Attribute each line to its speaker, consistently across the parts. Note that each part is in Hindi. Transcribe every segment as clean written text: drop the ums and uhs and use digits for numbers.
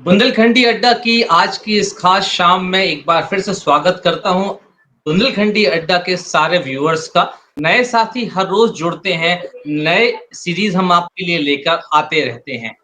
Speaker 1: बुंदेलखंडी अड्डा की आज की इस खास शाम में एक बार फिर से स्वागत करता हूं बुंदेलखंडी अड्डा के सारे व्यूअर्स का। नए साथी हर रोज जुड़ते हैं, नए सीरीज हम आपके लिए लेकर आते रहते हैं।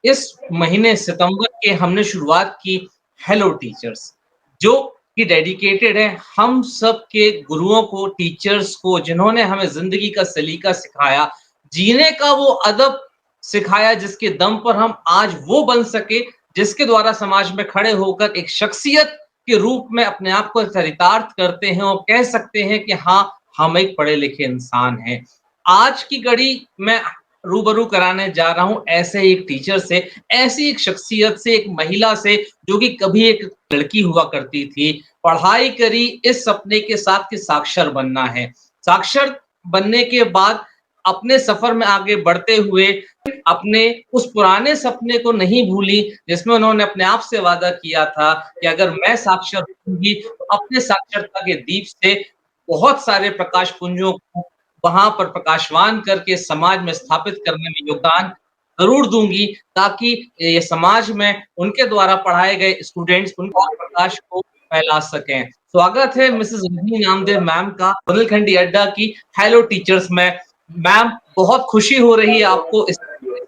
Speaker 1: इस महीने सितंबर के हमने शुरुआत की हेलो टीचर्स, जो कि डेडिकेटेड है हम सब के गुरुओं को, टीचर्स को, जिन्होंने हमें ज़िंदगी का सलीका सिखाया, जीने का वो अदब सिखाया जिसके दम पर हम आज वो बन सके जिसके द्वारा समाज में खड़े होकर एक शख्सियत के रूप में अपने आप को चरितार्थ करते हैं और कह सकते हैं कि हाँ, हम एक पढ़े-लिखे इंसान हैं। आज की कड़ी मैं रूबरू कराने जा रहा हूँ ऐसे ही एक टीचर से, ऐसी एक शख्सियत से, एक महिला से जो कि कभी एक लड़की हुआ करती थी, पढ़ाई करी इस सपने के साथ कि साक्षर बनना है। साक्षर बनने के बाद अपने सफ़र में आगे बढ़ते हुए अपने उस पुराने सपने को नहीं भूली जिसमें उन्होंने अपने आप से वादा किया था कि अगर मैं साक्षर होंगी तो अपने साक्षरता के दीप से बहुत सारे प्रकाश पुंजों को वहाँ पर प्रकाशवान करके समाज में स्थापित करने में योगदान ज़रूर दूँगी ताकि ये समाज में उनके द्वारा पढ़ाए गए स्टूडेंट्स उनका प्रकाश को फैला सकें। स्वागत है मिसेज़ रजनी नामदेव मैम का बुंदेलखंडी अड्डा की हेलो टीचर्स में। मैम, बहुत खुशी हो रही है आपको इस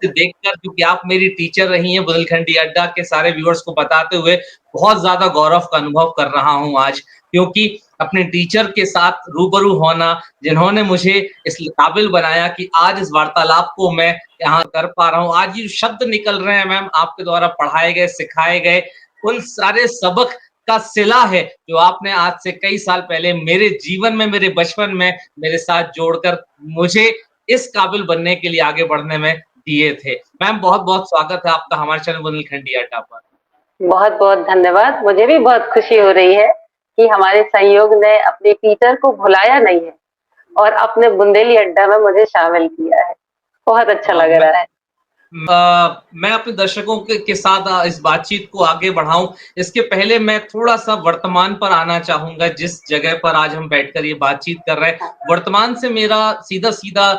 Speaker 1: से देखकर क्योंकि आप मेरी टीचर रही हैं बुंदेलखंडी अड्डा के सारे व्यूअर्स को बताते हुए बहुत ज़्यादा गौरव का अनुभव कर रहा हूँ आज, क्योंकि अपने टीचर के साथ रूबरू होना, जिन्होंने मुझे इस काबिल बनाया कि आज इस वार्तालाप को मैं यहाँ कर पा रहा हूँ। आज ये शब्द निकल रहे हैं मैम आपके द्वारा पढ़ाए गए, सिखाए गए, उन सारे सबक का सिला है, जो आपने आज से कई साल पहले मेरे जीवन में, मेरे बचपन में मेरे साथ जोड़कर मुझे इस काबिल बनने के लिए आगे बढ़ने में दिए थे। मैम बहुत-बहुत स्वागत है आपका हमारे चैनल बुंदेलखंडी अड्डा पर।
Speaker 2: बहुत-बहुत धन्यवाद। मुझे भी बहुत खुशी हो रही है कि हमारे संयोग ने अपने टीचर को भुलाया नहीं है और अपने बुंदेली अड्डा में मुझे शामिल किया है। बहुत अच्छा लग
Speaker 1: मैं
Speaker 2: रहा है।
Speaker 1: मैं अपने दर्शकों के साथ इस बातचीत को आगे बढ़ाऊँ, इसके पहले मैं थोड़ा-सा वर्तमान पर आना चाहूँगा जिस जगह पर आज हम बैठकर ये बातचीत कर रहे हैं।
Speaker 2: हाँ,
Speaker 1: वर्तमान से मेरा सीधा-सीधा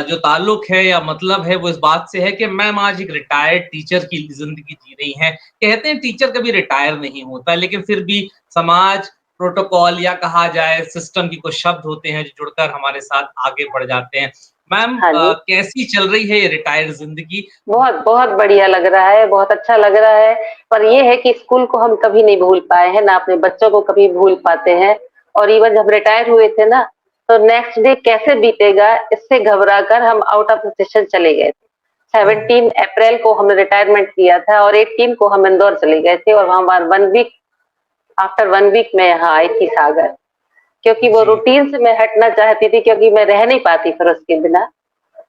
Speaker 1: जो ताल्लुक है या मतलब है वो इस बात से है कि मैम आज एक रिटायर्ड टीचर की ज़िंदगी जी रही हैं। कहते हैं टीचर कभी रिटायर नहीं होता, लेकिन फिर भी समाज, प्रोटोकॉल या कहा जाए सिस्टम के कुछ शब्द होते हैं जो जुड़कर हमारे साथ आगे बढ़ जाते हैं। मैम
Speaker 2: हाँ जी।
Speaker 1: कैसी चल रही है ये रिटायर्ड ज़िंदगी?
Speaker 2: बहुत, बहुत बढ़िया लग रहा है, बहुत अच्छा लग रहा है। पर ये है कि स्कूल को हम कभी नहीं भूल पाए हैं, ना अपने बच्चों को कभी भूल पाते हैं और इवन जब रिटायर हुए थे ना, तो नेक्स्ट डे कैसे बीतेगा इससे घबरा कर हम आउट ऑफ द सेशन चले गए थे।
Speaker 1: ओह!
Speaker 2: 17 अप्रैल को हमने रिटायरमेंट किया था और 18 को हम इंदौर चले गए थे और वहाँ पर 1 वीक आफ्टर 1 वीक मैं यहाँ आई थी सागर, क्योंकि वो
Speaker 1: जी।
Speaker 2: रूटीन से मैं हटना चाहती थी क्योंकि मैं रह नहीं पाती फिर उसके बिना।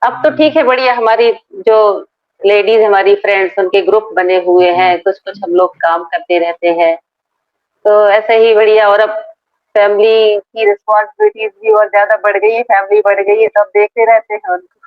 Speaker 2: अब तो ठीक
Speaker 1: हुँ,
Speaker 2: है बढ़िया हमारी जो लेडीज़ हमारी फ्रेंड्स उनके ग्रुप बने हुए
Speaker 1: जी।
Speaker 2: हैं, कुछ-कुछ हम लोग काम करते रहते हैं। तो ऐसे ही बढ़िया और अब फैमिली की रिस्पॉन्सिबिलिटीज़ भी और ज़्यादा बढ़ गई है, फैमिली बढ़ गई है तो अब देखते रहते हैं उनको।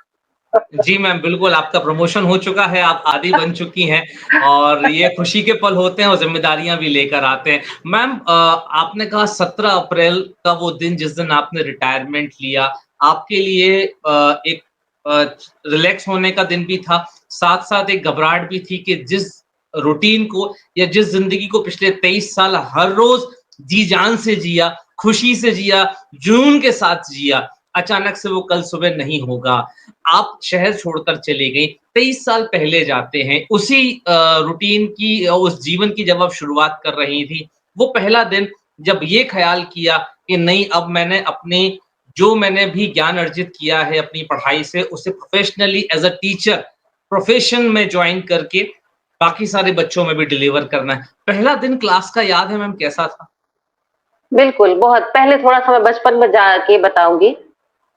Speaker 1: जी मैम, बिल्कुल आपका प्रमोशन हो चुका है, आप आदी बन चुकी हैं और ये खुशी के पल होते हैं और ज़िम्मेदारियाँ भी लेकर आते हैं। मैम आपने कहा 17 अप्रैल का वो दिन जिस दिन आपने रिटायरमेंट लिया, आपके लिए एक अ, रिलैक्स होने का दिन भी था, साथ-साथ एक घबराहट भी थी कि जिस रूटीन को या जिस ज़िंदगी को पिछले 23 साल हर रोज़ जी-जान से जिया, खुशी से जिया, जुनून के साथ जिया, अचानक से वो कल सुबह नहीं होगा। आप शहर छोड़कर चली गईं, 23 साल पहले जाते हैं, उसी रूटीन की उस जीवन की जब आप शुरुआत कर रही थी, वो पहला दिन जब ये ख़्याल किया कि नहीं अब मैंने अपनी जो मैंने भी ज्ञान अर्जित किया है अपनी पढ़ाई से, उसे professionally as a teacher profession में जॉइन करके बाकी सारे बच्चों में भी डिलीवर करना है। पहला दिन क्लास का याद है मैम कैसा था?
Speaker 2: बिल्कुल, बहुत पहले थोड़ा-सा मैं बचपन में जाके बताऊँगी
Speaker 1: जी,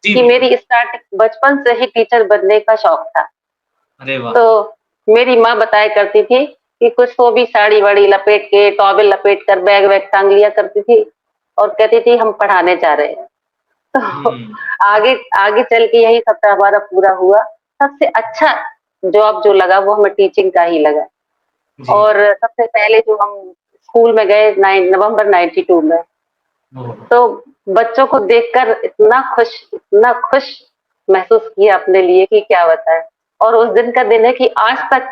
Speaker 2: कि
Speaker 1: बिल्कुल।
Speaker 2: मेरी स्टार्ट बचपन से ही टीचर बनने का शौक था।
Speaker 1: अरे वाह!
Speaker 2: तो मेरी माँ बताया करती थी कि कुछ तो भी साड़ी-वाड़ी लपेट के, टॉवेल लपेट कर बैग-वैग टाँग लिया करती थी और कहती थी हम पढ़ाने जा रहे हैं। तो
Speaker 1: हुँ,
Speaker 2: आगे आगे चल के यही सपना हमारा पूरा हुआ। सबसे अच्छा जॉब जो लगा वो हमें टीचिंग का ही लगा
Speaker 1: जी।
Speaker 2: और सबसे पहले जो हम स्कूल में गए नवंबर 92 में,
Speaker 1: ओह!
Speaker 2: तो बच्चों को देखकर इतना खुश महसूस किया अपने लिए कि क्या बताएँ। और उस दिन का दिन है कि आज तक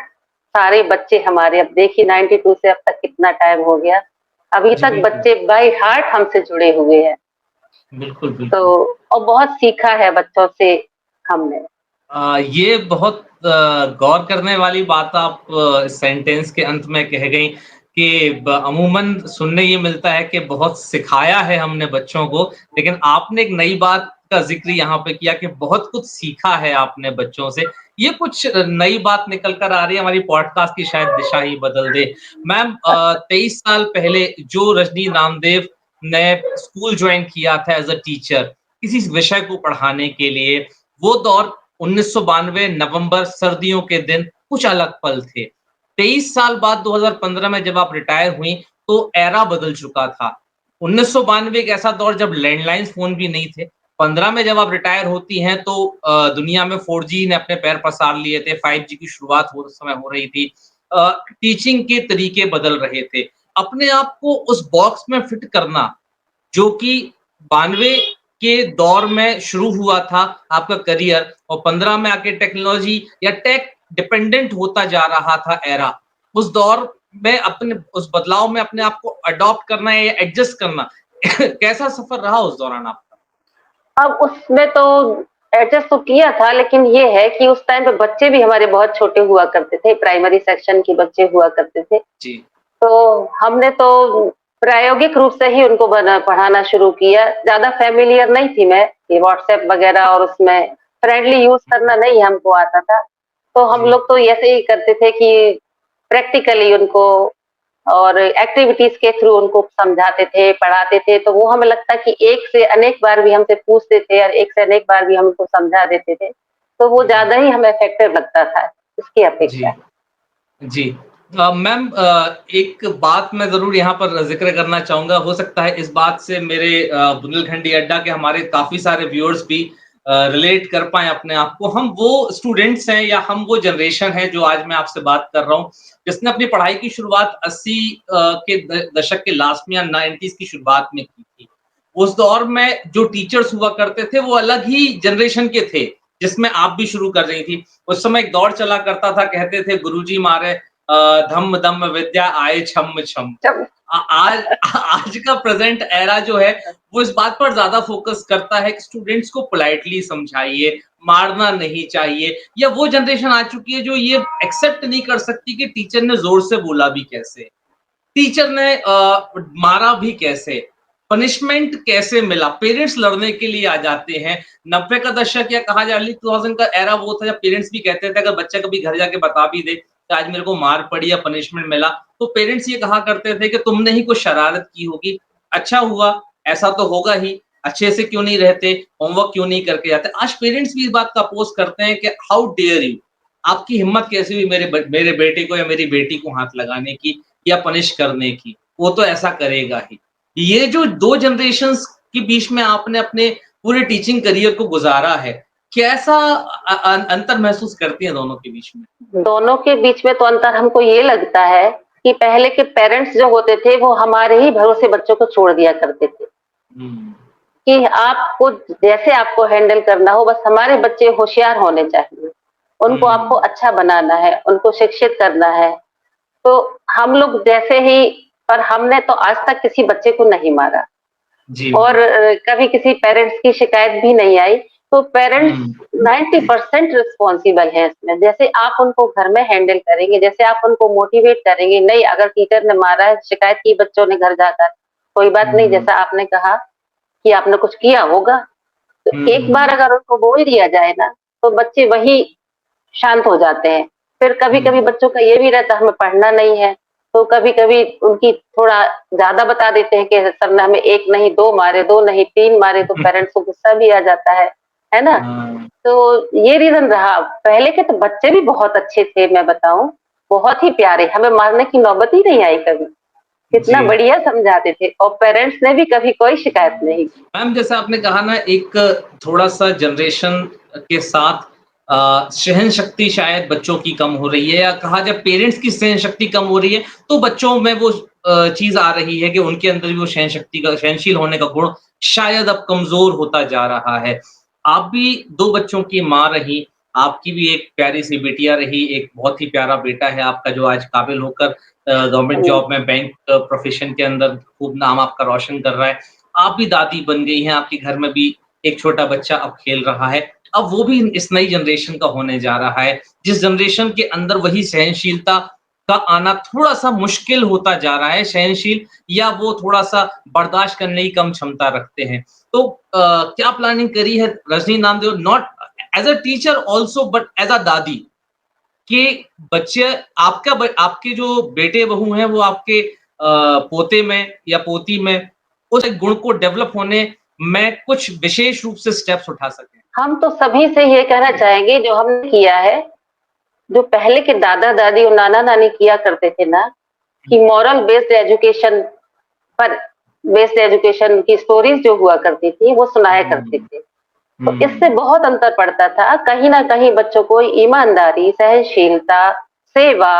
Speaker 2: सारे बच्चे हमारे, अब देखिए 92 से अब तक कितना टाइम हो गया, अभी
Speaker 1: जी,
Speaker 2: तक
Speaker 1: बिल्कुल।
Speaker 2: बच्चे बाय हार्ट हमसे जुड़े हुए हैं।
Speaker 1: बिल्कुल,
Speaker 2: तो
Speaker 1: बिल्कुल।
Speaker 2: और बहुत सीखा है बच्चों से हमने।
Speaker 1: ये बहुत गौर करने वाली बात आप सेंटेंस के अंत में कह गईं कि अमूमन सुनने ये मिलता है कि बहुत सिखाया है हमने बच्चों को, लेकिन आपने एक नई बात का ज़िक्र यहाँ पे किया कि बहुत कुछ सीखा है आपने बच्चों से। ये कुछ नई बात निकल कर आ रही है, हमारी पॉडकास्ट की शायद दिशा ही बदल दे। मैम 23 साल पहले जो रजनी नामदेव ने स्कूल जॉइन किया था एज़ अ टीचर, किसी विषय को पढ़ाने के लिए, वो दौर 1992 नवंबर सर्दियों के दिन कुछ अलग पल थे। 23 साल बाद 2015 में जब आप रिटायर हुईं, तो एरा बदल चुका था। 1992 एक ऐसा दौर जब लैंडलाइन फ़ोन भी नहीं थे। 15 में जब आप रिटायर होती हैं तो दुनिया में 4G ने अपने पैर पसार लिए थे, 5G की शुरुआत हो उस समय हो रही थी। टीचिंग के तरीके बदल रहे थे। अपने आप को उस बॉक्स में फिट करना जो कि 92 के दौर में शुरू हुआ था आपका करियर और 15 में आके टेक्नोलॉजी या टेक डिपेंडेंट होता जा रहा था एरा। उस दौर में अपने उस बदलाव में अपने आप को अडॉप्ट करना या एडजस्ट करना कैसा सफ़र रहा उस दौरान आपका?
Speaker 2: अब उसमें तो एडजस्ट तो किया था, लेकिन ये है कि उस टाइम पे बच्चे भी हमारे बहुत छोटे हुआ करते थे, प्राइमरी सेक्शन के बच्चे हुआ करते थे।
Speaker 1: जी।
Speaker 2: तो हमने तो प्रायोगिक रूप से ही उनको पढ़ाना शुरू किया। ज़्यादा फ़ैमिलियर नहीं थी मैं, ये व्हाट्सएप वगैरह और उसमें फ्रेंडली यूज़ करना नहीं हमको आता था। तो हम
Speaker 1: जी,
Speaker 2: लोग तो ऐसे ही करते थे कि प्रैक्टिकली उनको और एक्टिविटीज़ के थ्रू उनको समझाते थे, पढ़ाते थे, तो वो हमें लगता है कि एक से अनेक बार भी हमसे पूछते थे और एक से अनेक बार भी हम उनको समझा देते थे। तो वो
Speaker 1: हुँ,
Speaker 2: ज़्यादा ही हमें इफ़ेक्टिव लगता था, उसकी
Speaker 1: जी।
Speaker 2: अपेक्षा।
Speaker 1: जी। मैम एक बात मैं ज़रूर यहाँ पर ज़िक्र करना चाहूँगा, हो सकता है इस बात से मेरे बुंदेलखंडी अड्डा के हमारे काफ़ी सारे व्यूअर्स भी रिलेट कर पाएँ अपने आप को। हम वो स्टूडेंट्स हैं या हम वो जनरेशन है जो आज मैं आपसे बात कर रहा हूँ, जिसने अपनी पढ़ाई की शुरुआत 80 के दशक के लास्ट में या 90s की शुरुआत में की थी। उस दौर में जो टीचर्स हुआ करते थे, वो अलग ही जनरेशन के थे, जिसमें आप भी शुरू कर रही थी। उस समय एक दौर चला करता था, कहते थे गुरुजी मारे धम्म धम्म विद्या आए छम छम।
Speaker 2: जब
Speaker 1: आज आज का प्रेज़ेंट एरा जो है, वो इस बात पर ज़्यादा फ़ोकस करता है कि स्टूडेंट्स को पोलाइटली समझाइए, मारना नहीं चाहिए या वो जनरेशन आ चुकी है जो ये एक्सेप्ट नहीं कर सकती कि टीचर ने ज़ोर से बोला भी कैसे? टीचर ने मारा भी कैसे? पनिशमेंट कैसे मिला? पेरेंट्स लड़ने के लिए आ जाते हैं। 90 का दशक या कहा जाए अर्ली 2000 का एरा वो था जब पेरेंट्स भी कहते थे अगर बच्चा कभी घर जाके बता भी दे कि आज मेरे को मार पड़ी या पनिशमेंट मिला, तो पेरेंट्स ये कहा करते थे कि तुमने ही कुछ शरारत की होगी। अच्छा हुआ, ऐसा तो होगा ही, अच्छे से क्यों नहीं रहते, होमवर्क क्यों नहीं करके जाते? आज पेरेंट्स भी इस बात का अपोज़ करते हैं कि हाउ डेयर यू! आपकी हिम्मत कैसे हुई मेरे बेटे को या मेरी बेटी को हाथ लगाने की या पनिश करने की, वो तो ऐसा करेगा ही। ये जो 2 जनरेशंस के बीच में आपने अपने पूरे टीचिंग करियर को गुज़ारा है, कैसा अंतर महसूस करती हैं दोनों के बीच में?
Speaker 2: दोनों के बीच में तो अंतर हमको ये लगता है कि पहले के पेरेंट्स जो होते थे, वो हमारे ही भरोसे बच्चों को छोड़ दिया करते थे,
Speaker 1: हुँ,
Speaker 2: कि आपको जैसे आपको हैंडल करना हो, बस हमारे बच्चे होशियार होने चाहिए। उनको आपको
Speaker 1: हुँ,
Speaker 2: अच्छा बनाना है, उनको शिक्षित करना है। तो हम लोग जैसे ही पर हमने तो आज तक किसी बच्चे को नहीं मारा
Speaker 1: जी
Speaker 2: और
Speaker 1: मैम।
Speaker 2: कभी किसी पेरेंट्स की शिकायत भी नहीं आई। तो पेरेंट्स
Speaker 1: हुँ,
Speaker 2: 90% रिस्पॉन्सिबल है इसमें। जैसे आप उनको घर में हैंडल करेंगे, जैसे आप उनको मोटिवेट करेंगे, नहीं अगर टीचर ने मारा है, शिकायत की बच्चों ने घर जाकर, कोई बात नहीं,
Speaker 1: हुँ,
Speaker 2: जैसा आपने कहा कि आपने कुछ किया होगा, तो
Speaker 1: हुँ,
Speaker 2: एक बार अगर उनको बोल दिया जाए ना, तो बच्चे वही शांत हो जाते हैं। फिर कभी-कभी
Speaker 1: हुँ,
Speaker 2: बच्चों का ये भी रहता है हमें पढ़ना नहीं है, तो कभी-कभी उनकी थोड़ा ज़्यादा बता देते हैं कि सर ने हमें 1 नहीं 2 मारे, 2 नहीं 3 मारे, तो पेरेंट्स को गुस्सा भी आ जाता है ना?
Speaker 1: हाँ,
Speaker 2: तो ये रीज़न रहा। पहले के तो बच्चे भी बहुत अच्छे थे मैं बताऊँ, बहुत ही प्यारे, हमें मारने की नौबत ही नहीं आई कभी। कितना
Speaker 1: जी।
Speaker 2: बढ़िया समझाते थे और पेरेंट्स ने भी कभी कोई शिकायत नहीं की।
Speaker 1: मैम जैसा आपने कहा ना एक थोड़ा-सा जनरेशन के साथ सहन शक्ति शायद बच्चों की कम हो रही है या कहा जाए पेरेंट्स की सहन शक्ति कम हो रही है, तो बच्चों में वो चीज़ आ रही है कि उनके अंदर भी वो सहनशील होने का गुण शायद अब कमज़ोर होता जा रहा है। आप भी 2 बच्चों की माँ रहीं, आपकी भी एक प्यारी-सी बिटिया रही, एक बहुत ही प्यारा बेटा है आपका जो आज काबिल होकर गवर्नमेंट
Speaker 2: हुँ,
Speaker 1: जॉब में बैंक प्रोफ़ेशन के अंदर खूब नाम आपका रोशन कर रहा है। आप भी दादी बन गई हैं, आपके घर में भी एक छोटा बच्चा अब खेल रहा है। अब वो भी इस नई जनरेशन का होने जा रहा है, जिस जनरेशन के अंदर वही सहनशीलता का आना थोड़ा-सा मुश्किल होता जा रहा है, सहनशील या वो थोड़ा-सा बर्दाश्त करने की कम क्षमता रखते हैं। तो क्या प्लानिंग करी है Rajni Namdev not as a teacher also but as a दादी कि बच्चे आपके जो बेटे-बहू हैं वो आपके पोते में या पोती में उस गुण को डेवलप होने में कुछ विशेष रूप से स्टेप्स उठा सकें?
Speaker 2: हम तो सभी से ये कहना चाहेंगे जो हमने किया है, जो पहले के दादा-दादी और नाना-नानी किया करते थे ना, कि मॉरल बेस्ड एजुकेशन पर बेस्ड एजुकेशन की स्टोरीज़ जो हुआ करती थी, वो सुनाया करते
Speaker 1: हुँ,
Speaker 2: थे। तो इससे
Speaker 1: हुँ,
Speaker 2: बहुत अंतर पड़ता था। कहीं न कहीं बच्चों को ईमानदारी, सहनशीलता, सेवा,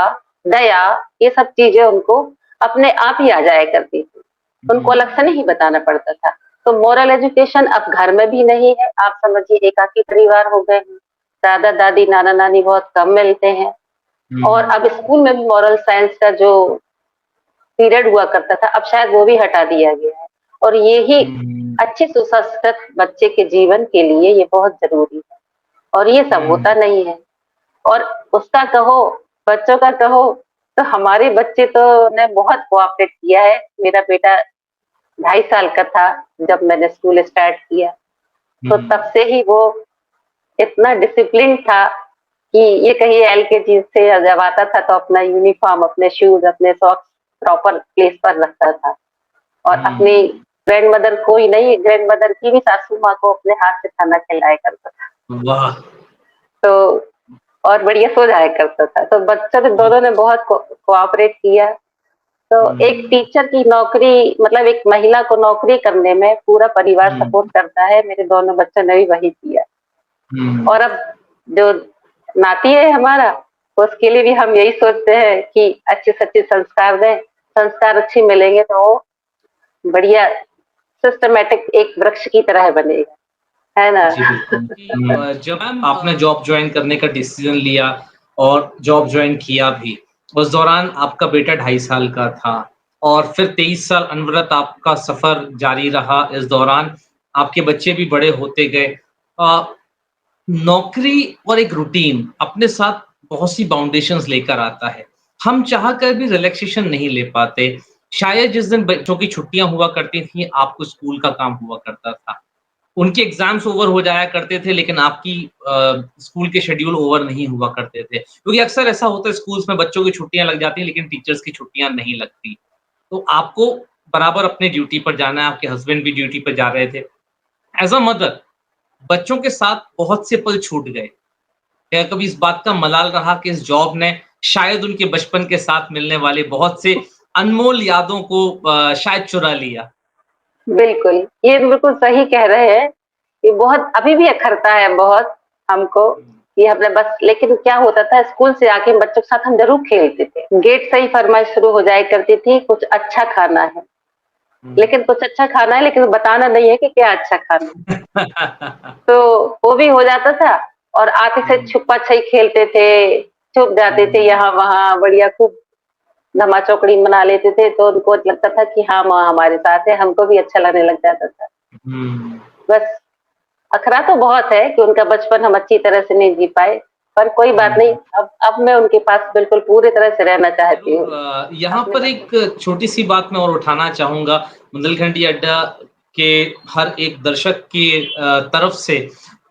Speaker 2: दया ये सब चीज़ें उनको अपने आप ही आ जाया करती थी। उनको
Speaker 1: हुँ,
Speaker 2: अलग से नहीं बताना पड़ता था। तो मोरल एजुकेशन अब घर में भी नहीं है। आप समझिए एकाकी परिवार हो गए हैं। दादा-दादी, नाना-नानी बहुत कम मिलते हैं और
Speaker 1: हुँ,
Speaker 2: अब स्कूल में भी मोरल साइंस का जो पीरियड हुआ करता था, अब शायद वो भी हटा दिया गया है और ये ही
Speaker 1: हुँ,
Speaker 2: अच्छे सुसंस्कृत बच्चे के जीवन के लिए ये बहुत ज़रूरी है और ये सब होता
Speaker 1: हुँ,
Speaker 2: नहीं है और उसका कहो, बच्चों का कहो, तो हमारे बच्चे तो ने बहुत कोऑपरेट किया है। मेरा बेटा 2.5 साल का था जब मैंने स्कूल स्टार्ट किया, तो
Speaker 1: हुँ,
Speaker 2: तब से ही वो इतना डिसिप्लिन था कि ये कहिए एलकेजी से जब आता था तो अपना यूनिफ़ॉर्म, अपने शूज़, अपने सॉक्स प्रॉपर प्लेस पर रखता था और अपनी
Speaker 1: हुँ,
Speaker 2: ग्रैंडमदर को ही नहीं, ग्रैंडमदर की भी सासू माँ को अपने हाथ से खाना खिलाया करता था।
Speaker 1: वाह!
Speaker 2: तो और बढ़िया सो जाया करता था। तो बच्चों ने
Speaker 1: बहुत
Speaker 2: दोनों ने बहुत कोऑपरेट किया। तो एक
Speaker 1: हुँ,
Speaker 2: टीचर की नौकरी मतलब एक महिला को नौकरी करने में पूरा परिवार
Speaker 1: हुँ,
Speaker 2: सपोर्ट करता है। मेरे दोनों बच्चों ने भी वही किया।
Speaker 1: हुँ,
Speaker 2: और अब जो नाती है हमारा, उसके लिए भी हम यही सोचते हैं कि अच्छे से अच्छे संस्कार दें। संस्कार अच्छे मिलेंगे तो वो बढ़िया सिस्टमैटिक एक वृक्ष की तरह बनेगा, है ना?
Speaker 1: जी, बिल्कुल कि जब आपने जॉब जॉइन करने का डिसीज़न लिया और जॉब जॉइन किया भी, उस दौरान आपका बेटा 2.5 साल का था और फिर 23 साल अनवरत आपका सफ़र जारी रहा। इस दौरान आपके बच्चे भी बड़े होते गए। नौकरी और एक रूटीन अपने साथ बहुत सी बाउंडेशंस लेकर आता है। हम चाह कर भी रिलैक्सेशन नहीं ले पाते। शायद जिस दिन बच्चों की छुट्टियाँ हुआ करती थीं, आपको स्कूल का काम हुआ करता था। उनके एग्ज़ाम्स ओवर हो जाया करते थे लेकिन आपकी स्कूल के शेड्यूल ओवर नहीं हुआ करते थे। क्योंकि अक्सर ऐसा होता है स्कूल्स में बच्चों की छुट्टियाँ लग जाती हैं लेकिन टीचर्स की छुट्टियाँ नहीं लगती। तो आपको बराबर अपने ड्यूटी पर जाना है, आपके हस्बैंड भी ड्यूटी पे जा रहे थे। एज़ अ मदर बच्चों के साथ बहुत से पल छूट गए। क्या कभी इस बात का मलाल रहा कि इस जॉब ने शायद उनके बचपन के साथ मिलने वाले बहुत से अनमोल यादों को शायद चुरा लिया?
Speaker 2: बिल्कुल, ये बिल्कुल सही कह रहे हैं। ये बहुत अभी भी अखरता है बहुत हमको
Speaker 1: हुँ,
Speaker 2: कि हमने बस लेकिन क्या होता था स्कूल से आके बच्चों के साथ हम ज़रूर खेलते थे। गेट से ही फरमाइश शुरू हो जाया करती थी, कुछ अच्छा खाना है।
Speaker 1: हुँ।
Speaker 2: लेकिन कुछ अच्छा खाना है लेकिन बताना नहीं है कि क्या अच्छा खाना है। तो वो भी हो जाता था और आते से
Speaker 1: हुँ,
Speaker 2: छुपा-छुपी खेलते थे, छुप जाते थे
Speaker 1: हुँ,
Speaker 2: यहाँ-वहाँ बढ़िया खूब धमा-चौकड़ी मना लेते थे, तो उनको लगता था कि हाँ, माँ हमारे साथ है, हमको भी अच्छा लगने लग जाता था।
Speaker 1: हुँ।
Speaker 2: बस अखरा तो बहुत है कि उनका बचपन हम अच्छी तरह से नहीं जी पाए, पर कोई बात नहीं,
Speaker 1: हुँ।
Speaker 2: अब मैं उनके पास बिल्कुल पूरी तरह से रहना चाहती
Speaker 1: ज़रूर
Speaker 2: हूँ,
Speaker 1: यहाँ
Speaker 2: अपने
Speaker 1: पर
Speaker 2: बच्चों
Speaker 1: एक छोटी-सी बात मैं और उठाना चाहूँगा, बुंदेलखंडी अड्डा के हर एक दर्शक की तरफ से,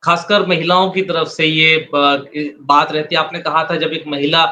Speaker 1: खासकर महिलाओं की तरफ से ये बात रहती है। आपने कहा था जब एक महिला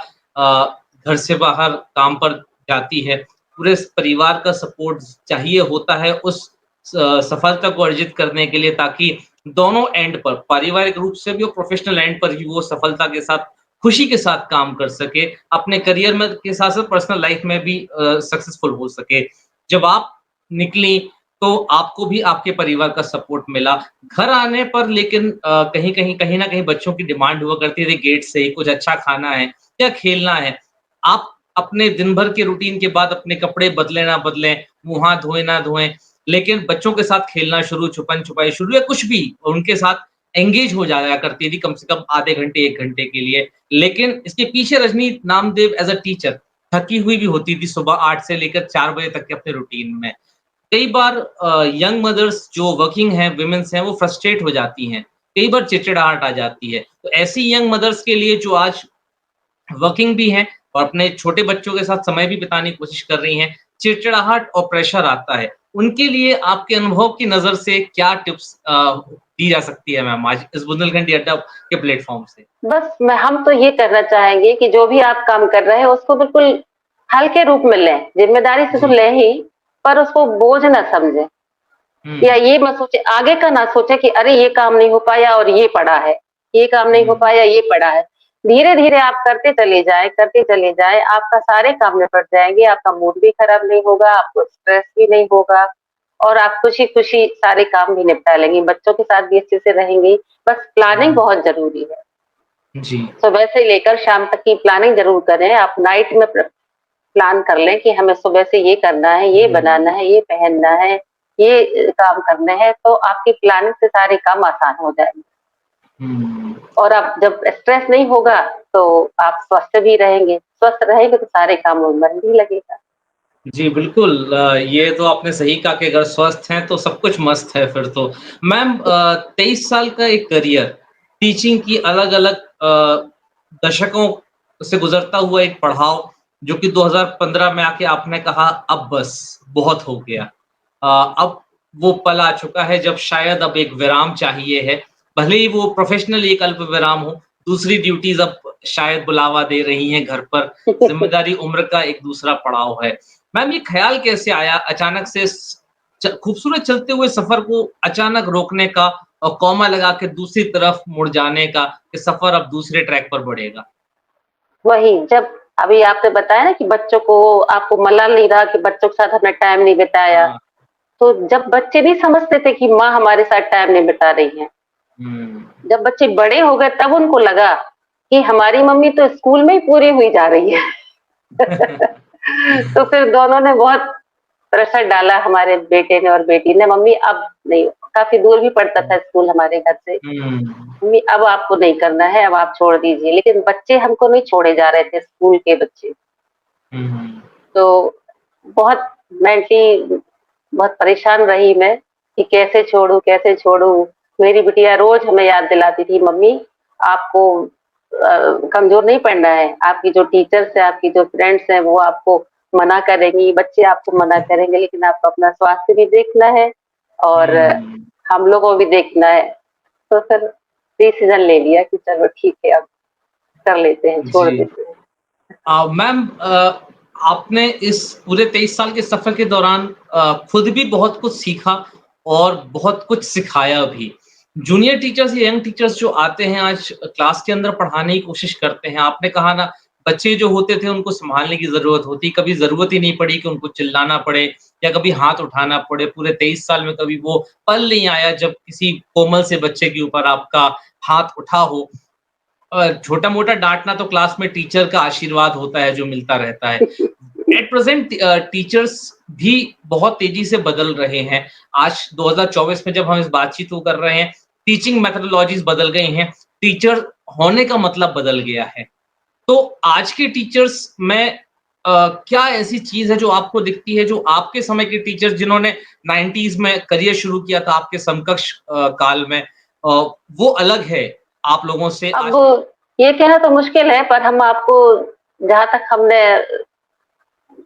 Speaker 1: घर से बाहर काम पर जाती है, पूरे परिवार का सपोर्ट चाहिए होता है उस सफलता को अर्जित करने के लिए ताकि दोनों एंड पर, पारिवारिक रूप से भी और प्रोफ़ेशनल एंड पर भी वो सफलता के साथ खुशी के साथ काम कर सके, अपने करियर में के साथ-साथ पर्सनल लाइफ में भी सक्सेसफुल हो सके। जब आप निकली, तो आपको भी आपके परिवार का सपोर्ट मिला। घर आने पर लेकिन कहीं न कहीं बच्चों की डिमांड हुआ करती थी गेट से ही कुछ अच्छा खाना है या खेलना है। आप अपने दिन भर के रूटीन के बाद अपने कपड़े बदलें ना बदलें, मुँह-हाथ धोए ना धोएँ, लेकिन बच्चों के साथ खेलना शुरू, छुपन-छुपाई शुरू या कुछ भी उनके साथ एंगेज हो जाया करती थी कम से कम आधे घंटे, 1 घंटे के लिए। लेकिन इसके पीछे Rajni Namdev as a teacher थकी हुई भी होती थी सुबह 8 से लेकर 4 बजे तक के अपने रूटीन में। कई बार यंग मदर्स जो वर्किंग हैं, वुमेन्स हैं, वो फ्रस्ट्रेट हो जाती हैं। कई बार चिड़चिड़ाहट आ जाती है। तो ऐसी यंग मदर्स के लिए जो आज वर्किंग भी हैं और अपने छोटे बच्चों के साथ समय भी बिताने की कोशिश कर रही हैं, चिड़चिड़ाहट और प्रेशर आता है। उनके लिए आपके अनुभव की नज़र से क्या टिप्स दी जा सकती है मैम आज इस बुंदेलखंडी अड्डा के प्लेटफ़ॉर्म से?
Speaker 2: बस मैं हम तो ये करना चाहेंगे कि जो भी आप काम कर रहे हैं उसको बिल्कुल हल्के रूप में लें, ज़िम्मेदारी से तो
Speaker 1: जी।
Speaker 2: लें ही, पर उसको बोझ ना समझें। या
Speaker 1: हुँ,
Speaker 2: ये मत सोचे आगे का ना सोचे कि अरे ये काम नहीं हो पाया और ये पड़ा है, ये काम नहीं हो
Speaker 1: हुँ,
Speaker 2: पाया, ये पड़ा है। धीरे-धीरे आप करते चले जाएँ, आपका सारे काम निपट जाएँगे, आपका मूड भी खराब नहीं होगा, आपको स्ट्रेस भी नहीं होगा और आप खुशी-खुशी सारे काम भी निपटा लेंगी, बच्चों के साथ भी अच्छे से रहेंगी। बस प्लानिंग
Speaker 1: हुँ,
Speaker 2: बहुत ज़रूरी है।
Speaker 1: जी।
Speaker 2: सुबह से लेकर शाम तक की प्लानिंग ज़रूर करें, आप नाइट में प्लान कर लें कि हमें सुबह से ये करना है, ये
Speaker 1: हुँ,
Speaker 2: बनाना है, ये पहनना है, ये काम करने हैं, तो आपकी प्लानिंग से सारे काम आसान हो जाएँगे।
Speaker 1: हुँ।
Speaker 2: और आप जब स्ट्रेस नहीं होगा, तो आप स्वस्थ भी रहेंगे, स्वस्थ रहेंगे तो सारे कामों में मन भी लगेगा।
Speaker 1: जी, बिल्कुल ये तो आपने सही कहा कि अगर स्वस्थ हैं तो सब कुछ मस्त है फिर तो। मैम 23 साल का एक करियर, टीचिंग की अलग-अलग दशकों से गुज़रता हुआ एक पड़ाव, जो कि 2015 में आके आपने कहा अब बस, बहुत हो गया। अब वो पल आ चुका है जब शायद अब एक विराम चाहिए है, भले ही वो प्रोफ़ेशनल एक अल्प विराम हो, दूसरी ड्यूटीज़ अब शायद बुलावा दे रही हैं घर पर, ज़िम्मेदारी उम्र का एक दूसरा पड़ाव है। मैम ये ख़्याल कैसे आया अचानक से खूबसूरत चलते हुए सफ़र को अचानक रोकने का और कॉमा लगा के दूसरी तरफ मुड़ जाने का कि सफ़र अब दूसरे ट्रैक पर बढ़ेगा?
Speaker 2: वही जब अभी आपने बताया ना कि बच्चों को आपको मलाल नहीं रहा कि बच्चों के साथ हमने टाइम नहीं बिताया,
Speaker 1: हाँ।
Speaker 2: तो जब बच्चे नहीं समझते थे कि माँ हमारे साथ टाइम नहीं बिता रही है,
Speaker 1: हुँ।
Speaker 2: जब बच्चे बड़े हो गए तब उनको लगा कि हमारी मम्मी तो स्कूल में ही पूरी हुई जा रही है। तो फिर दोनों ने बहुत प्रेशर डाला हमारे बेटे ने और बेटी ने, मम्मी अब नहीं, काफ़ी दूर भी पड़ता था स्कूल हमारे घर से।
Speaker 1: हुँ।
Speaker 2: मम्मी अब आपको नहीं करना है, अब आप छोड़ दीजिए। लेकिन बच्चे हमको नहीं छोड़े जा रहे थे, स्कूल के बच्चे।
Speaker 1: हुँ, हुँ।
Speaker 2: तो बहुत मेंटली बहुत परेशान रही मैं कि कैसे छोड़ूँ, कैसे छोड़ूँ? मेरी बिटिया रोज़ हमें याद दिलाती थी, मम्मी आपको कमज़ोर नहीं पड़ना है। आपकी जो टीचर्स हैं, आपकी जो फ्रेंड्स हैं, वो आपको मना करेंगी, बच्चे आपको मना करेंगे, लेकिन आपको अपना स्वास्थ्य भी देखना है और
Speaker 1: हुँ।
Speaker 2: हम लोगों को भी देखना है। तो फिर डिसीज़न ले लिया कि चलो ठीक है, अब कर लेते हैं, छोड़
Speaker 1: जी।
Speaker 2: देते हैं।
Speaker 1: मैम आपने इस पूरे 23 साल के सफ़र के दौरान खुद भी बहुत कुछ सीखा और बहुत कुछ सिखाया भी। जूनियर टीचर्स या यंग टीचर्स जो आते हैं आज क्लास के अंदर पढ़ाने की कोशिश करते हैं, आपने कहा ना बच्चे जो होते थे उनको सँभालने की ज़रूरत होती, कभी ज़रूरत ही नहीं पड़ी कि उनको चिल्लाना पड़े या कभी हाथ उठाना पड़े। पूरे 23 साल में कभी वो पल नहीं आया जब किसी कोमल से बच्चे के ऊपर आपका हाथ उठा हो। छोटा-मोटा डाँटना तो क्लास में टीचर का आशीर्वाद होता है जो मिलता रहता है। एट प्रेज़ेंट टीचर्स भी बहुत तेज़ी से बदल रहे हैं। आज 2024 में जब हम इस बातचीत को कर रहे हैं, टीचिंग मेथोडोलॉजीज़ बदल गई हैं, टीचर होने का मतलब बदल गया है। तो आज के टीचर्स में क्या ऐसी चीज़ है जो आपको दिखती है जो आपके समय के टीचर्स जिन्होंने 90s में करियर शुरू किया था आपके समकक्ष काल में वो अलग है आप लोगों से
Speaker 2: अब
Speaker 1: आज के
Speaker 2: ये कहना तो मुश्किल है, पर हम आपको जहाँ तक हमने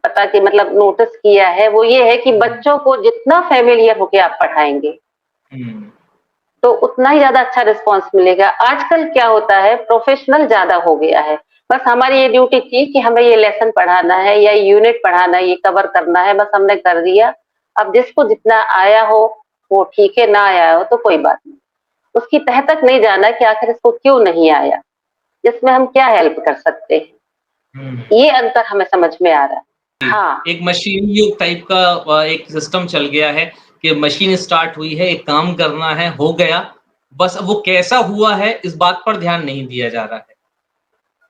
Speaker 2: पता कि मतलब नोटिस किया है, वो ये है कि
Speaker 1: हुँ,
Speaker 2: बच्चों को जितना फ़ैमिलियर होके आप पढ़ाएँगे,
Speaker 1: हुँ,
Speaker 2: तो उतना ही ज़्यादा अच्छा रिस्पॉन्स मिलेगा। आजकल क्या होता है, प्रोफ़ेशनल ज़्यादा हो गया है। बस हमारी ये ड्यूटी थी कि हमें ये लेसन पढ़ाना है या यूनिट पढ़ाना है, ये कवर करना है, बस हमने कर दिया। अब जिसको जितना आया हो, वो ठीक है, ना आया हो तो कोई बात नहीं। उसकी तह तक नहीं जाना कि आखिर इसको क्यों नहीं आया, इसमें हम क्या हेल्प कर सकते हैं।
Speaker 1: हुँ।
Speaker 2: ये अंतर हमें समझ में आ रहा है। हाँ,
Speaker 1: एक मशीन युग टाइप का एक सिस्टम चल गया है कि मशीन स्टार्ट हुई है, एक काम करना है, हो गया। बस अब वो कैसा हुआ है, इस बात पर ध्यान नहीं दिया जा रहा है।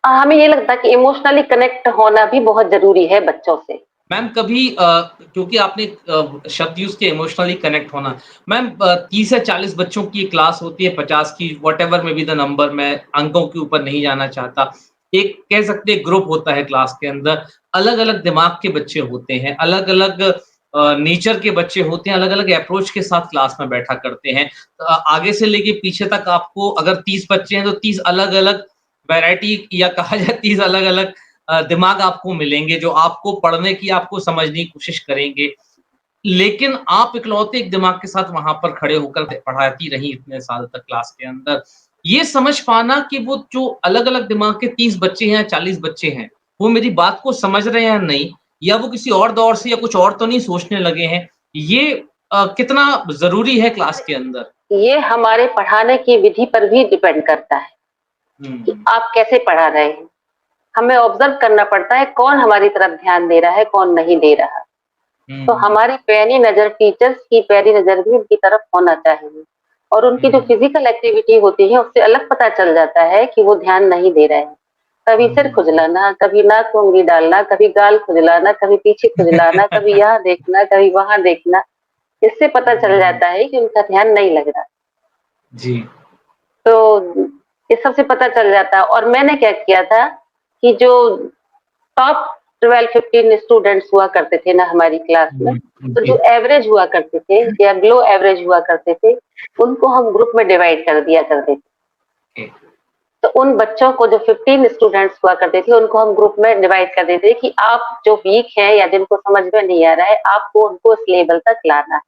Speaker 2: हमें ये लगता है कि इमोशनली कनेक्ट होना भी बहुत ज़रूरी है बच्चों से।
Speaker 1: मैम कभी क्योंकि आपने शब्द यूज़ किया इमोशनली कनेक्ट होना। मैम 30 या 40 बच्चों की क्लास होती है, 50 की whatever may be the number, मैं अंकों के ऊपर नहीं जाना चाहता। एक कह सकते हैं ग्रुप होता है क्लास के अंदर, अलग-अलग दिमाग के बच्चे होते हैं, अलग-अलग नेचर के बच्चे होते हैं, अलग-अलग अप्रोच के साथ क्लास में बैठा करते हैं। आगे से लेके पीछे तक आपको अगर 30 बच्चे हैं तो 30 अलग-अलग वैरायटी या कहा जाए 30 अलग-अलग दिमाग आपको मिलेंगे जो आपको पढ़ने की, आपको समझने की कोशिश करेंगे। लेकिन आप इकलौते एक दिमाग के साथ वहाँ पर खड़े होकर पढ़ाती रहीं इतने साल तक क्लास के अंदर। ये समझ पाना कि वो जो अलग-अलग दिमाग के 30 बच्चे हैं या 40 बच्चे हैं, वो मेरी बात को समझ रहे हैं या नहीं, या वो किसी और दौर से या कुछ और तो नहीं सोचने लगे हैं, ये कितना ज़रूरी है क्लास के अंदर?
Speaker 2: ये हमारे पढ़ाने की विधि पर भी डिपेंड करता है कि
Speaker 1: हुँ,
Speaker 2: आप कैसे पढ़ा रहे हैं। हमें ऑब्जर्व करना पड़ता है कौन हमारी तरफ ध्यान दे रहा है, कौन नहीं दे रहा।
Speaker 1: हुँ,
Speaker 2: तो
Speaker 1: हुँ,
Speaker 2: हमारी पैनी नज़र टीचर्स की पैनी नज़र भी उनकी तरफ होना चाहिए और उनकी जो
Speaker 1: हुँ,
Speaker 2: फिज़िकल एक्टिविटी होती है उससे अलग पता चल जाता है कि वो ध्यान नहीं दे रहे हैं। कभी
Speaker 1: हुँ,
Speaker 2: सिर
Speaker 1: हुँ।
Speaker 2: खुजलाना, कभी नाक में उँगली डालना, कभी गाल खुजलाना, कभी पीछे खुजलाना, कभी यहाँ देखना, कभी वहाँ देखना। इससे पता चल
Speaker 1: हुँ,
Speaker 2: जाता है कि उनका ध्यान नहीं लग रहा।
Speaker 1: जी।
Speaker 2: तो इस सब से पता चल जाता है और मैंने क्या किया था कि जो टॉप 12-15 स्टूडेंट्स हुआ करते थे ना हमारी क्लास में,
Speaker 1: हुँ,
Speaker 2: तो
Speaker 1: जी।
Speaker 2: जो एवरेज हुआ करते थे या बिलो एवरेज हुआ करते थे, उनको हम ग्रुप में डिवाइड कर दिया करते थे।
Speaker 1: ओके।
Speaker 2: तो उन बच्चों को जो 15 स्टूडेंट्स हुआ करते थे, उनको हम ग्रुप में डिवाइड कर देते कि आप जो वीक हैं या जिनको समझ में नहीं आ रहा है, आपको उनको उस लेवल तक लाना है।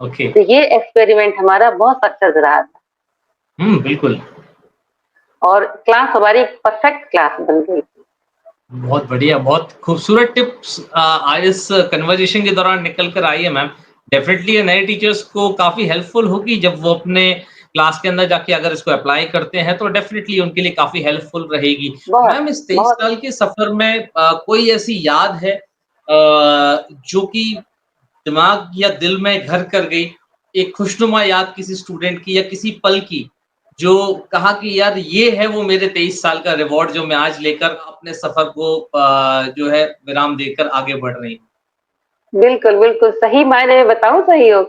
Speaker 1: ओके।
Speaker 2: तो ये एक्सपेरिमेंट हमारा बहुत सक्सेस रहा था
Speaker 1: हुँ, बिल्कुल।
Speaker 2: और क्लास हमारी परफेक्ट क्लास बन गई।
Speaker 1: बहुत बढ़िया, बहुत खूबसूरत टिप्स आज इस कन्वर्सेशन के दौरान निकल कर आई है मैम। डेफ़िनिटली ये नए टीचर्स को काफ़ी हेल्पफुल होगी जब वो अपने क्लास के अंदर जाके अगर इसको अप्लाई करते हैं तो डेफ़िनिटली उनके लिए काफ़ी हेल्पफुल रहेगी।
Speaker 2: बहुत,
Speaker 1: मैम इस 23
Speaker 2: बहुत
Speaker 1: साल के सफ़र में कोई ऐसी याद है जो कि दिमाग या दिल में घर कर गई, एक खुशनुमा याद किसी स्टूडेंट की या किसी पल की, जो कहा कि यार ये है वो मेरे 23 साल का रिवॉर्ड जो मैं आज लेकर अपने सफ़र को जो है विराम देकर आगे बढ़ रही हूँ।
Speaker 2: बिल्कुल, बिल्कुल सही मायने में बताऊँ सही हो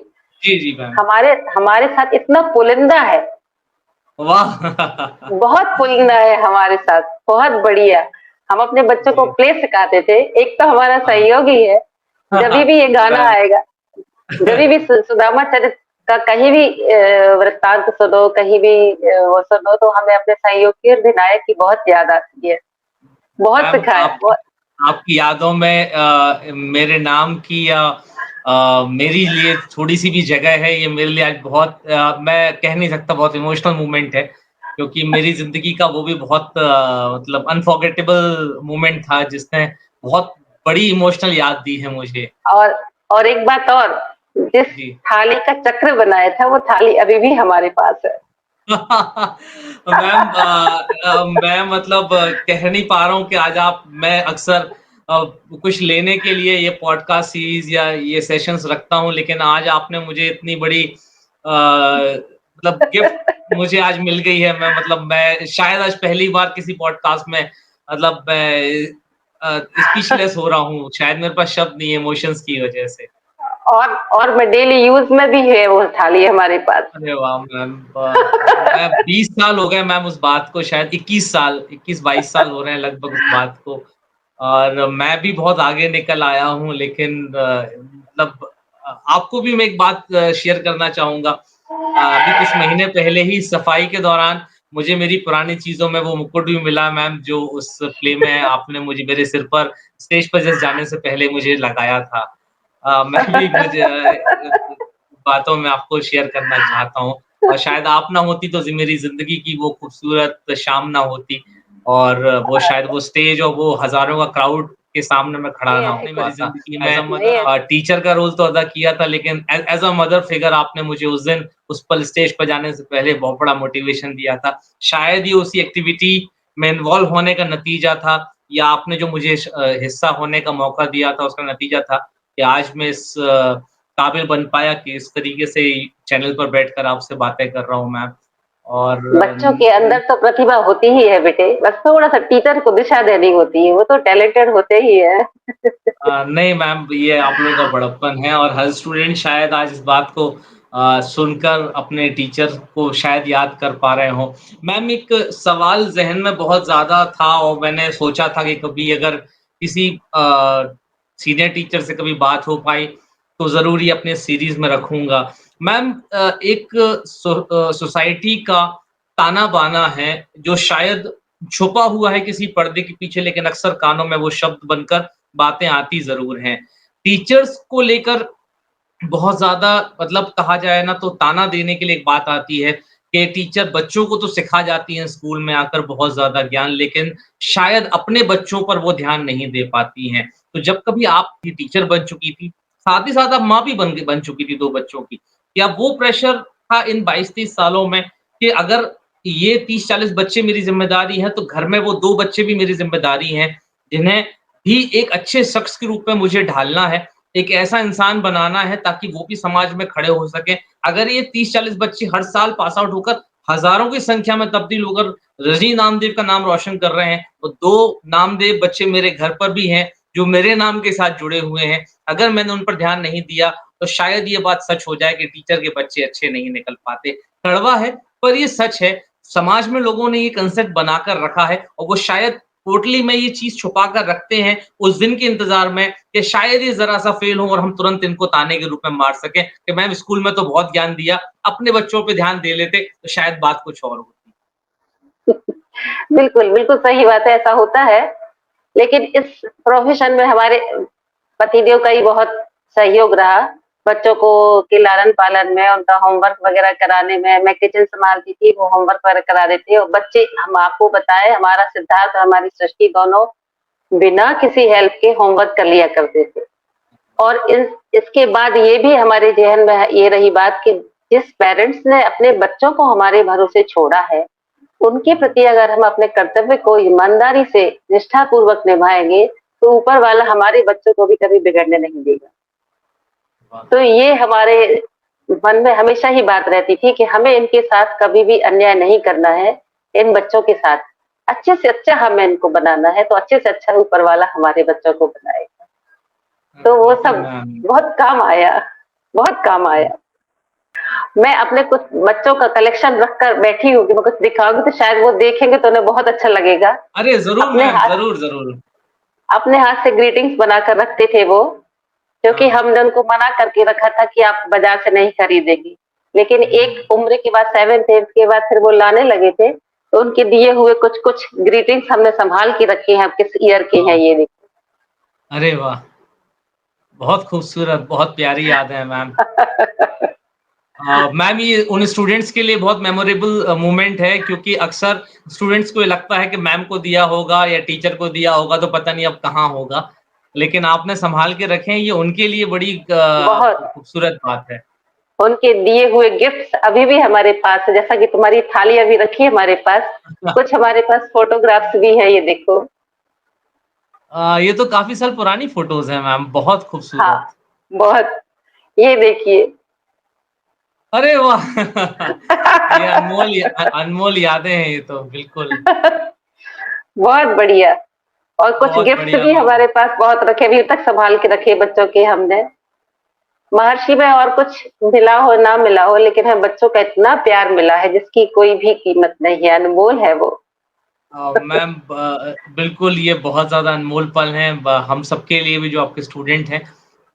Speaker 1: जी, जी मैम।
Speaker 2: हमारे हमारे साथ इतना पुलिंदा है,
Speaker 1: वाह!
Speaker 2: बहुत पुलिंदा है हमारे साथ, बहुत बढ़िया। हम अपने बच्चों को
Speaker 1: जी,
Speaker 2: प्ले सिखाते थे, एक तो हमारा
Speaker 1: हाँ।
Speaker 2: सहयोगी है, जभी भी ये गाना
Speaker 1: मैम
Speaker 2: आएगा, जभी भी सुदामा चरित्र का कहीं भी वृत्तांत सुनो, कहीं भी वो सुनो तो हमें अपने सहयोगी और विनायक की बहुत याद आती है। बहुत
Speaker 1: मैम
Speaker 2: सिखाया,
Speaker 1: आपकी
Speaker 2: बहुत
Speaker 1: आपकी यादों में मेरे नाम की या मेरी लिए थोड़ी-सी भी जगह है, ये मेरे लिए आज बहुत मैं कह नहीं सकता बहुत इमोशनल मोमेंट है, क्योंकि मेरी ज़िंदगी का वो भी बहुत मतलब अनफॉरगेटेबल मोमेंट था, जिसने बहुत बड़ी इमोशनल याद दी है मुझे।
Speaker 2: और और एक बात और, जिस
Speaker 1: जी।
Speaker 2: थाली का चक्र बनाया था, वो थाली अभी भी हमारे पास है।
Speaker 1: मैम मैं मतलब कह नहीं पा रहा हूँ कि आज आप मैं अक्सर कुछ लेने के लिए ये पॉडकास्ट सीरीज़ या ये सेशंस रखता हूँ, लेकिन आज आपने मुझे इतनी बड़ी मतलब गिफ्ट मुझे आज मिल गई है। मैं मतलब मैं शायद आज पहली बार किसी पॉडकास्ट में मतलब मैं स्पीचलेस हो रहा हूँ। शायद मेरे पास शब्द नहीं है इमोशंस की वज़ह से।
Speaker 2: और मैं डेली यूज़ में भी है वो थाली हमारे पास।
Speaker 1: अरे वाह! मैम मैं 20 साल हो गए मैम उस बात को शायद 21 साल 21-22 साल हो रहे हैं लगभग उस बात को और मैं भी बहुत आगे निकल आया हूँ लेकिन मतलब आपको भी मैं एक बात शेयर करना चाहूँगा। अभी कुछ महीने पहले ही सफाई के दौरान मुझे मेरी पुरानी चीज़ों में वो मुकुट भी मिला मैम जो उस प्ले में आपने मुझे मेरे सिर पर स्टेज पर जस्ट जाने से पहले मुझे लगाया था। मैं भी मुझे बातों में आपको शेयर करना चाहता हूँ और शायद आप ना होती तो मेरी ज़िंदगी की वो खूबसूरत शाम ना होती और वो शायद वो स्टेज और वो हज़ारों का क्राउड के सामने मैं खड़ा
Speaker 2: नहीं
Speaker 1: ना
Speaker 2: ऐसी
Speaker 1: हो
Speaker 2: कोई
Speaker 1: पाता।
Speaker 2: ज़िंदगी
Speaker 1: एज़ अ
Speaker 2: में नहीं
Speaker 1: मदर
Speaker 2: ऐसी
Speaker 1: टीचर का रोल तो अदा किया था लेकिन एज़ अ मदर फिगर आपने मुझे उस दिन उस पल स्टेज पर जाने से पहले बहुत बड़ा मोटिवेशन दिया था। शायद ये उसी एक्टिविटी में इन्वॉल्व होने का नतीजा था या आपने जो मुझे हिस्सा होने का मौका दिया था उसका नतीजा था कि आज मैं इस काबिल बन पाया कि इस तरीके से चैनल पर बैठकर आपसे बातें कर रहा हूँ मैम। और
Speaker 2: बच्चों के अंदर तो प्रतिभा होती ही है बेटे, बस थोड़ा-सा टीचर को दिशा देनी होती है, वो तो टैलेंटेड होते ही है।
Speaker 1: नहीं मैम, ये आप लोगों का बड़प्पन है और हर स्टूडेंट शायद आज इस बात को सुनकर अपने टीचर को शायद याद कर पा रहे हों। मैम एक सवाल ज़हन में बहुत ज़्यादा था और मैंने सोचा था कि कभी अगर किसी सीनियर टीचर से कभी बात हो पाई, तो ज़रूर ये अपने सीरीज़ में रखूँगा। मैम एक सोसाइटी का ताना-बाना है, जो शायद छुपा हुआ है किसी पर्दे के पीछे लेकिन अक्सर कानों में वो शब्द बनकर बातें आती ज़रूर हैं। टीचर्स को लेकर बहुत ज़्यादा मतलब कहा जाए ना तो ताना देने के लिए एक बात आती है कि टीचर बच्चों को तो सिखा जाती हैं स्कूल में आकर बहुत ज़्यादा ज्ञान, लेकिन शायद अपने बच्चों पर वो ध्यान नहीं दे पाती हैं। तो जब कभी आप भी टीचर बन चुकी थी, साथ ही साथ आप माँ भी बन चुकी थी 2 बच्चों की। क्या वो प्रेशर था इन 22-23 सालों में कि अगर ये 30-40 बच्चे मेरी ज़िम्मेदारी हैं, तो घर में वो 2 बच्चे भी मेरी ज़िम्मेदारी हैं, जिन्हें भी एक अच्छे शख्स के रूप में मुझे ढालना है, एक ऐसा इंसान बनाना है ताकि वो भी समाज में खड़े हो सकें। अगर ये 30-40 बच्चे हर साल पास आउट होकर हज़ारों की संख्या में तब्दील होकर रजनी नामदेव का नाम रोशन कर रहे हैं, तो 2 नामदेव बच्चे मेरे घर पर भी हैं, जो मेरे नाम के साथ जुड़े हुए हैं। अगर मैंने उन पर ध्यान नहीं दिया, तो शायद ये बात सच हो जाए कि टीचर के बच्चे अच्छे नहीं निकल पाते। कड़वा है, पर ये सच है। समाज में लोगों ने ये कांसेप्ट बनाकर रखा है और वो शायद पोटली में ये चीज़ छुपा कर रखते हैं, उस दिन के इंतज़ार में कि शायद ये ज़रा-सा फ़ेल हो और हम तुरंत इनको ताने के रूप में मार सकें कि मैम स्कूल में तो बहुत ज्ञान दिया, अपने बच्चों पे ध्यान दे लेते, तो शायद बात कुछ और होती।
Speaker 2: बिल्कुल, बिल्कुल सही बात है, ऐसा होता है। लेकिन इस प्रोफ़ेशन में हमारे पतिदेव का ही बहुत सहयोग रहा। बच्चों को के लालन-पालन में, उनका होमवर्क वग़ैरह कराने में, मैं किचन सँभालती थी, वो होमवर्क वग़ैरह करा देते और बच्चे हम आपको बताएँ हमारा सिद्धार्थ और हमारी सृष्टि दोनों बिना किसी हेल्प के होमवर्क कर लिया करते थे। और इसके बाद ये भी हमारे ज़हन में ये रही बात कि जिस पेरेंट्स ने अपने बच्चों को हमारे भरोसे छोड़ा है, उनके प्रति अगर हम अपने कर्तव्य को ईमानदारी से निष्ठापूर्वक निभाएँगे, तो ऊपर वाला हमारे बच्चों को भी कभी बिगड़ने नहीं देगा।
Speaker 1: वाह!
Speaker 2: तो ये हमारे मन में हमेशा ही बात रहती थी कि हमें इनके साथ कभी भी अन्याय नहीं करना है, इन बच्चों के साथ। अच्छे से अच्छा हमें इनको बनाना है, तो अच्छे से अच्छा ऊपर वाला हमारे बच्चों को बनाएगा। तो वो
Speaker 1: बिल्कुल
Speaker 2: सब
Speaker 1: मैम।
Speaker 2: बहुत काम आया, बहुत काम आया। मैं अपने कुछ बच्चों का कलेक्शन रख कर बैठी हूँ कि मैं कुछ दिखाऊँगी तो शायद वो देखेंगे तो उन्हें बहुत अच्छा लगेगा।
Speaker 1: अरे ज़रूर
Speaker 2: अपने
Speaker 1: मैम,
Speaker 2: हाथ
Speaker 1: ज़रूर, ज़रूर।
Speaker 2: अपने हाथ से ग्रीटिंग्स बनाकर रखते थे वो, क्योंकि
Speaker 1: हाँ।
Speaker 2: हमने उनको मना करके रखा था कि आप बाज़ार से नहीं खरीदेंगी। लेकिन एक उम्र के बाद 7th-8th के बाद फिर वो लाने लगे थे, तो उनके दिए हुए कुछ-कुछ ग्रीटिंग्स हमने सँभाल के रखे हैं, अब किस ईयर के हैं
Speaker 1: वाह!
Speaker 2: ये देखिए।
Speaker 1: अरे वाह! बहुत खूबसूरत, बहुत प्यारी याद है मैम। मैम ये उन स्टूडेंट्स के लिए बहुत मेमोरेबल मोमेंट है क्योंकि अक्सर स्टूडेंट्स को ये लगता है कि मैम को दिया होगा या टीचर को दिया होगा तो पता नहीं अब कहाँ होगा। लेकिन आपने सँभाल के रखे हैं ये उनके लिए बड़ी
Speaker 2: बहुत
Speaker 1: खूबसूरत बात है।
Speaker 2: उनके दिए हुए गिफ्ट्स अभी भी हमारे पास है, जैसा कि तुम्हारी थाली अभी रखी है हमारे पास, कुछ हमारे पास फ़ोटोग्राफ्स भी हैं, ये देखो।
Speaker 1: ये तो काफ़ी साल पुरानी फ़ोटोज़ हैं मैम, बहुत
Speaker 2: हाँ,
Speaker 1: खूबसूरत।
Speaker 2: बहुत। ये देखिए।
Speaker 1: अरे वाह! ये अनमोल यादें हैं ये तो बिल्कुल।
Speaker 2: बहुत बढ़िया। और कुछ
Speaker 1: बहुत
Speaker 2: गिफ्ट्स
Speaker 1: बढ़िया
Speaker 2: भी
Speaker 1: मैम।
Speaker 2: हमारे पास बहुत रखे, अभी तक सँभाल के रखे बच्चों के हमने। महर्षि में और कुछ मिला हो, ना मिला हो, लेकिन हमें बच्चों का इतना प्यार मिला है जिसकी कोई भी कीमत नहीं है, अनमोल है वो।
Speaker 1: मैम बिल्कुल ये बहुत ज़्यादा अनमोल पल हैं हम सबके लिए भी जो आपके स्टूडेंट हैं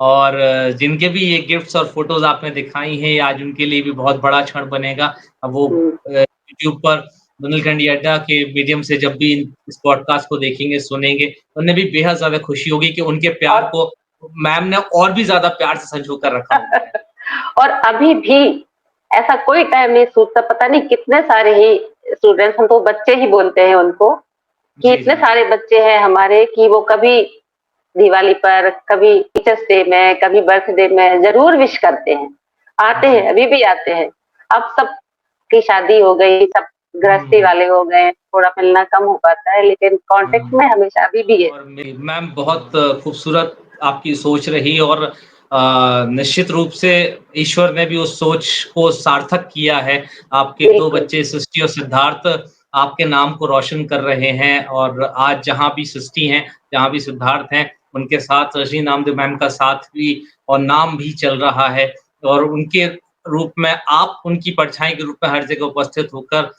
Speaker 1: और जिनके भी ये गिफ्ट्स और फ़ोटोज़ आपने दिखाई हैं, ये आज उनके लिए भी बहुत बड़ा क्षण बनेगा। अब वो
Speaker 2: हुँ।
Speaker 1: यूट्यूब पर बुंदेलखंडी अड्डा के मीडियम से जब भी इस पॉडकास्ट को देखेंगे, सुनेंगे, उन्हें भी बेहद ज़्यादा खुशी होगी कि उनके प्यार
Speaker 2: और
Speaker 1: को मैम ने और भी ज़्यादा प्यार से संजो कर रखा हुआ है।
Speaker 2: और अभी भी ऐसा कोई टाइम नहीं छूटता, पता नहीं कितने सारे ही स्टूडेंट्स, हम तो बच्चे ही बोलते हैं उनको, कि
Speaker 1: जी,
Speaker 2: इतने
Speaker 1: जी।
Speaker 2: सारे बच्चे हैं हमारे कि वो कभी दिवाली पर, कभी टीचर्स डे में, कभी बर्थडे में ज़रूर विश करते हैं। आते
Speaker 1: जी।
Speaker 2: हैं, अभी भी आते हैं। अब सबकी शादी हो गई, सब गृहस्थी
Speaker 1: हुँ।
Speaker 2: वाले हो गए, थोड़ा मिलना कम हो पाता है, लेकिन कॉन्टेक्ट
Speaker 1: हुँ।
Speaker 2: में हमेशा अभी भी है।
Speaker 1: और मेरी मैम बहुत खूबसूरत आपकी सोच रही और निश्चित रूप से ईश्वर ने भी उस सोच को सार्थक किया है। आपके 2
Speaker 2: बिल्कुल।
Speaker 1: बच्चे सृष्टि और सिद्धार्थ आपके नाम को रोशन कर रहे हैं और आज जहाँ भी सृष्टि हैं, जहाँ भी सिद्धार्थ हैं, उनके साथ रजनी नामदेव मैम का साथ भी और नाम भी चल रहा है और उनके रूप में आप उनकी परछाई के रूप में हर जगह उपस्थित होकर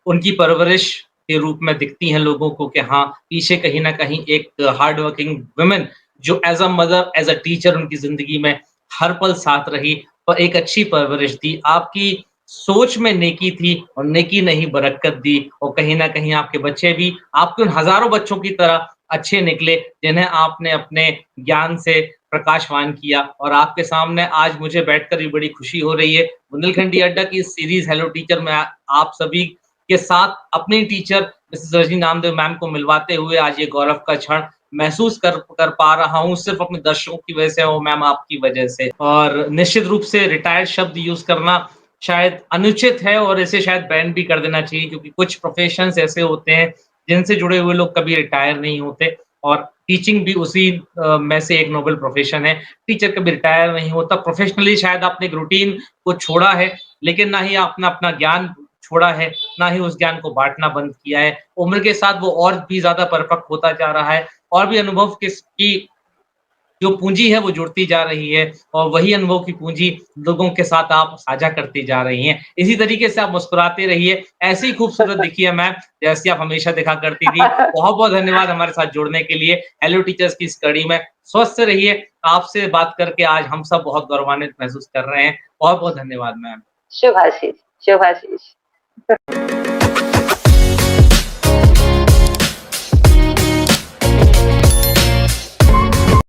Speaker 1: उनकी परवरिश के रूप में दिखती हैं लोगों को कि हाँ, पीछे कहीं न कहीं एक हार्ड वर्किंग वुमन जो as a mother, as a teacher उनकी ज़िंदगी में हर पल साथ रही और एक अच्छी परवरिश दी। आपकी सोच में नेकी थी और नेकी ने ही बरकत दी और कहीं न कहीं आपके बच्चे भी आपके उन हज़ारों बच्चों की तरह अच्छे निकले, जिन्हें आपने अपने ज्ञान से प्रकाशवान किया और आपके सामने आज मुझे बैठकर भी बड़ी खुशी हो रही है। बुंदेलखंडी अड्डा की इस सीरीज़ हेलो टीचर में आप सभी के साथ अपनी teacher Mrs Rajni Namdev ma'am को मिलवाते हुए आज ये गौरव का क्षण महसूस कर पा रहा हूँ, सिर्फ़ अपने दर्शकों की वजह से और मैम आपकी वजह से। और निश्चित रूप से रिटायर्ड शब्द यूज़ करना शायद अनुचित है और इसे शायद बैन भी कर देना चाहिए क्योंकि कुछ प्रोफ़ेशन्स ऐसे होते हैं, जिनसे जुड़े हुए लोग कभी रिटायर नहीं होते और टीचिंग भी उसी में से एक नोबल प्रोफ़ेशन है। टीचर कभी रिटायर नहीं होता, प्रोफ़ेशनली शायद आपने एक रूटीन को छोड़ा है, लेकिन ना ही आपने अपना ज्ञान छोड़ा है, ना ही उस ज्ञान को बाँटना बंद किया है। उम्र के साथ वो और भी ज़्यादा परिपक्व होता जा रहा है और भी अनुभव की जो पूँजी है वो जुड़ती जा रही है और वही अनुभव की पूँजी लोगों के साथ आप साझा करती जा रही हैं। इसी तरीके से आप मुस्कुराते रहिए, ऐसे ही खूबसूरत दिखिए मैम, जैसी आप हमेशा दिखा करती थी। बहुत-बहुत धन्यवाद हमारे साथ जुड़ने के लिए। हेलो टीचर्स की इस कड़ी में स्वस्थ रहिए। आपसे बात करके आज हम सब बहुत गौरवान्वित महसूस कर रहे हैं। बहुत-बहुत धन्यवाद मैम।
Speaker 2: शुभाशीष, शुभाशीष।